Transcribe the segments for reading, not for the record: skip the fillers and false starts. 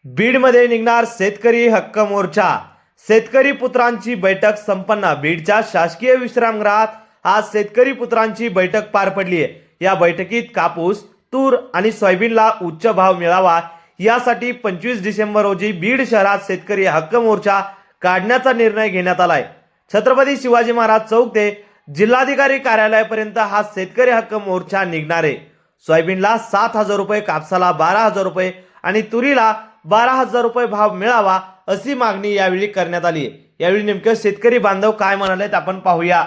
बीडमध्ये निघणार शेतकरी हक्क मोर्चा. शेतकरी पुत्रांची बैठक संपन्न. बीडच्या शासकीय विश्रामगृहात आज शेतकरी पुत्रांची बैठक पार पडली आहे. या बैठकीत कापूस, तूर आणि सोयाबीनला उच्च भाव मिळावा यासाठी 25 डिसेंबर रोजी बीड शहरात शेतकरी हक्क मोर्चा काढण्याचा निर्णय घेण्यात आलाय. छत्रपती शिवाजी महाराज चौक ते जिल्हाधिकारी कार्यालयापर्यंत हा शेतकरी हक्क मोर्चा निघणार आहे. सोयाबीनला 7,000 रुपये, कापसाला 12,000 रुपये आणि तुरीला 12,000 रुपये भाव मिळावा अशी मागणी यावेळी करण्यात आली. यावेळी नेमकं शेतकरी बांधव काय म्हणालेत आपण पाहूया.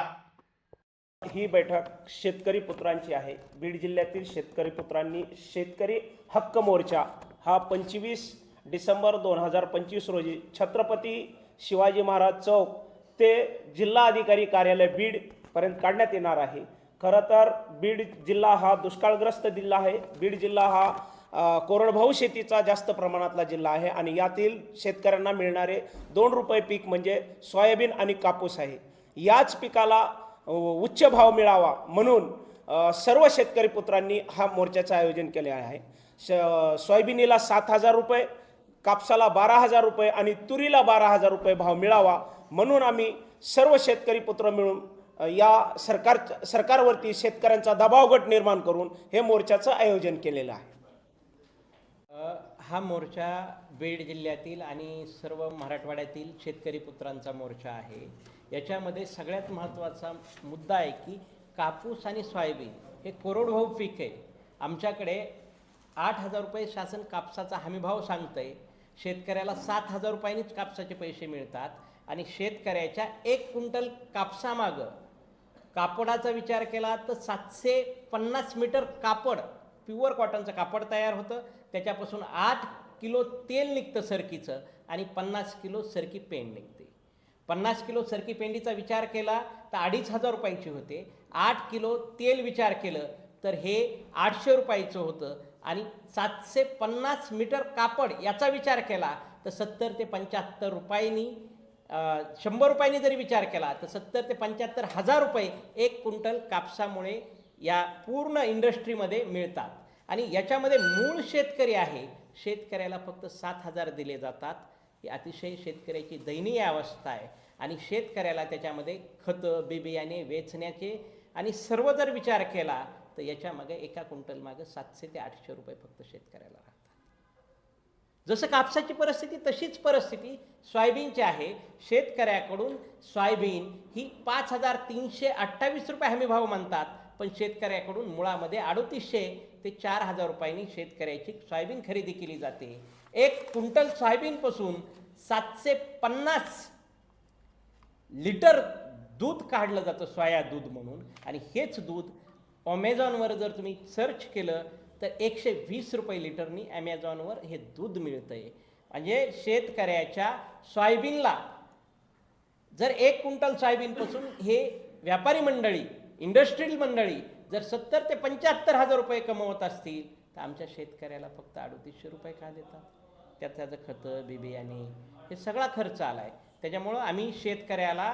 ही बैठक शेतकरी पुत्रांची आहे. बीड जिल्ह्यातील शेतकरी पुत्रांनी शेतकरी हक्क मोर्चा हा 25 डिसेंबर 2025 रोजी छत्रपती शिवाजी महाराज चौक ते जिल्हाधिकारी कार्यालय बीड पर्यंत काढण्यात येणार आहे. खरं तर बीड जिल्हा हा दुष्काळग्रस्त जिल्हा आहे. बीड जिल्हा हा कोरडभाऊ शेतीचा जास्त प्रमाणातला जिल्हा आहे आणि यातील शेतकऱ्यांना मिळणारे 2 रुपये पीक म्हणजे सोयाबीन आणि कापूस आहे. याच पिकाला उच्च भाव मिळावा म्हणून सर्व शेतकरी पुत्रांनी हा मोर्चाचं आयोजन केले आहे. सोयाबीनीला 7,000 रुपये, कापसाला 12,000 रुपये आणि तुरीला 12,000 रुपये भाव मिळावा म्हणून आम्ही सर्व शेतकरी पुत्र मिळून या सरकारवरती शेतकऱ्यांचा दबाव गट निर्माण करून हे मोर्चाचं आयोजन केलेलं आहे. हा मोर्चा बीड जिल्ह्यातील आणि सर्व मराठवाड्यातील शेतकरी पुत्रांचा मोर्चा आहे. याच्यामध्ये सगळ्यात महत्त्वाचा मुद्दा आहे की कापूस आणि सोयाबीन हे कोरडभाऊ पीक आहे. आमच्याकडे 8,000 रुपये शासन कापसाचा हमीभाव सांगतं आहे. शेतकऱ्याला 7,000 रुपयांनीच कापसाचे पैसे मिळतात आणि शेतकऱ्याच्या 1 क्विंटल कापसामागं कापडाचा विचार केला तर 750 मीटर कापड, प्युअर कॉटनचं कापड तयार होतं. त्याच्यापासून 8 किलो तेल निघतं सरकीचं आणि 50 किलो सरकी पेंड निघते. 50 किलो सरकी पेंडीचा विचार केला तर 2,500 रुपयाची होते. 8 किलो तेल विचार केलं तर हे 800 रुपयाचं होतं आणि 750 मीटर कापड याचा विचार केला तर 70 ते 75 रुपयांनी 100 रुपयांनी जरी विचार केला तर 70 ते 75 हजार रुपये 1 क्विंटल कापसामुळे या पूर्ण इंडस्ट्रीमध्ये मिळतात. आणि याच्यामध्ये मूळ शेतकरी आहे, शेतकऱ्याला फक्त 7,000 दिले जातात. ही अतिशय शेतकऱ्याची दयनीय अवस्था आहे आणि शेतकऱ्याला त्याच्यामध्ये खतं, बियाणे वेचण्याचे आणि सर्व जर विचार केला तर याच्यामागे एका क्विंटल मागे 700 ते 800 रुपये फक्त शेतकऱ्याला राहतात. जसं कापसाची परिस्थिती तशीच परिस्थिती सोयाबीनची आहे. शेतकऱ्याकडून सोयाबीन ही 5,328 रुपये हमीभाव मानतात, पण शेतकऱ्याकडून मुळामध्ये 3,800 ते 4,000 रुपयांनी शेतकऱ्याची सोयाबीन खरेदी केली जाते. 1 क्विंटल सोयाबीनपासून 750 लिटर दूध काढलं जातं, सोया दूध म्हणून. आणि हेच दूध ॲमेझॉनवर जर तुम्ही सर्च केलं तर 120 रुपये लिटरनी ॲमेझॉनवर हे दूध मिळतं आहे. म्हणजे शेतकऱ्याच्या सोयाबीनला जर 1 क्विंटल सोयाबीनपासून हे व्यापारी मंडळी, इंडस्ट्रियल मंडळी जर 70 ते 75 हजार रुपये कमवत असतील तर आमच्या शेतकऱ्याला फक्त 3,800 रुपये का देतात? त्याचं खतं, बियाणे हे सगळा खर्च आला आहे. त्याच्यामुळं आम्ही शेतकऱ्याला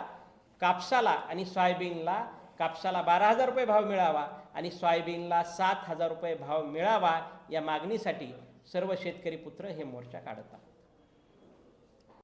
कापसाला आणि सोयाबीनला, कापसाला 12,000 रुपये भाव मिळावा आणि सोयाबीनला 7,000 रुपये भाव मिळावा या मागणीसाठी सर्व शेतकरी पुत्र हे मोर्चा काढतात.